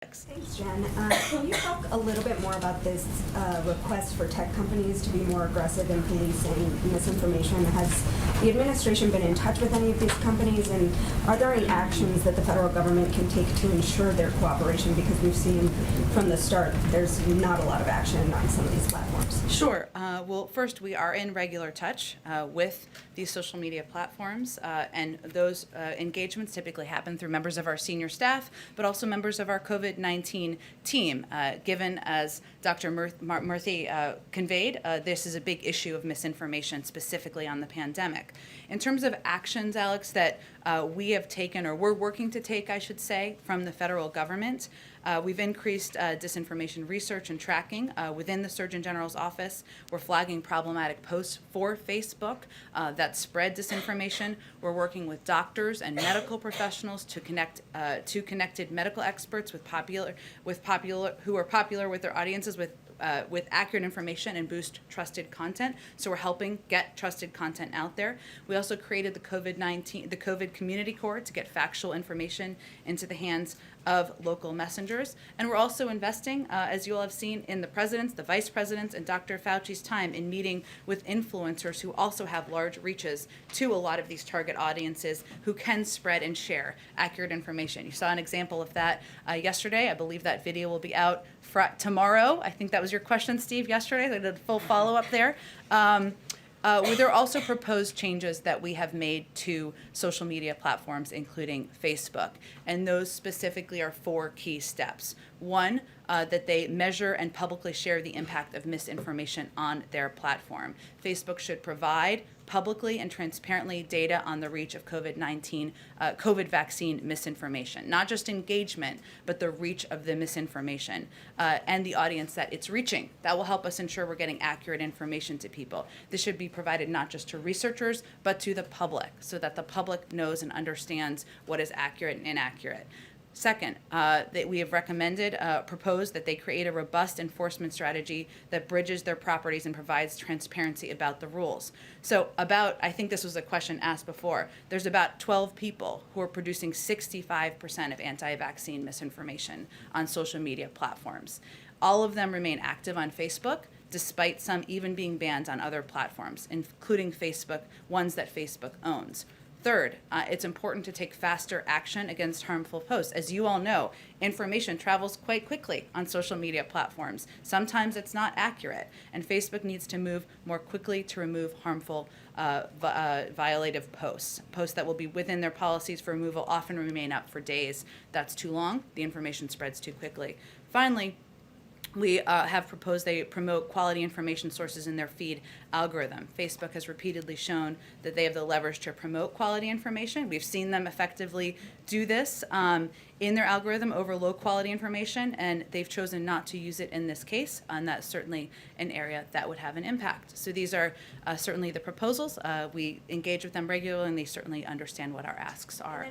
Thanks, Jen. Can you talk a little bit more about this request for tech companies to be more aggressive in policing misinformation? Has the administration been in touch with any of these companies, and are there any actions that the federal government can take to ensure their cooperation? Because we've seen from the start there's not a lot of action on some of these platforms. Sure. Well, first, we are in regular touch with these social media platforms, and those engagements typically happen through members of our senior staff, but also members of our COVID-19 team. Given, as Dr. Murthy conveyed, this is a big issue of misinformation, specifically on the pandemic. In terms of actions, Alex, that we have taken, or we're working to take, I should say, from the federal government, we've increased disinformation research and tracking within the Surgeon General's office. We're flagging problematic posts for Facebook that spread disinformation. We're working with doctors and medical professionals to connect to connected medical experts with who are popular with their audiences with accurate information and boost trusted content. So we're helping get trusted content out there. We also created the COVID Community Corps to get factual information into the hands of local messengers. And we're also investing, as you all have seen, in the president's, the vice president's, and Dr. Fauci's time in meeting with influencers who also have large reaches to a lot of these target audiences who can spread and share accurate information. You saw an example of that yesterday. I believe that video will be out tomorrow. I think that was your question, Steve, yesterday. I did a full follow-up there. There are also proposed changes that we have made to social media platforms, including Facebook, and those specifically are 4 key steps. One, that they measure and publicly share the impact of misinformation on their platform. Facebook should provide publicly and transparently data on the reach of COVID vaccine misinformation, not just engagement, but the reach of the misinformation and the audience that it's reaching. That will help us ensure we're getting accurate information to people. This should be provided not just to researchers, but to the public, so that the public knows and understands what is accurate and inaccurate. Second, that we have proposed that they create a robust enforcement strategy that bridges their properties and provides transparency about the rules. So I think this was a question asked before, there's about 12 people who are producing 65% of anti-vaccine misinformation on social media platforms. All of them remain active on Facebook, despite some even being banned on other platforms, including Facebook, ones that Facebook owns. Third, it's important to take faster action against harmful posts. As you all know, information travels quite quickly on social media platforms. Sometimes it's not accurate, and Facebook needs to move more quickly to remove harmful violative posts. Posts that will be within their policies for removal often remain up for days. That's too long. The information spreads too quickly. Finally, we have proposed they promote quality information sources in their feed algorithm. Facebook has repeatedly shown that they have the leverage to promote quality information. We've seen them effectively do this in their algorithm over low quality information, and they've chosen not to use it in this case, and that's certainly an area that would have an impact. So these are certainly the proposals. We engage with them regularly, and they certainly understand what our asks are.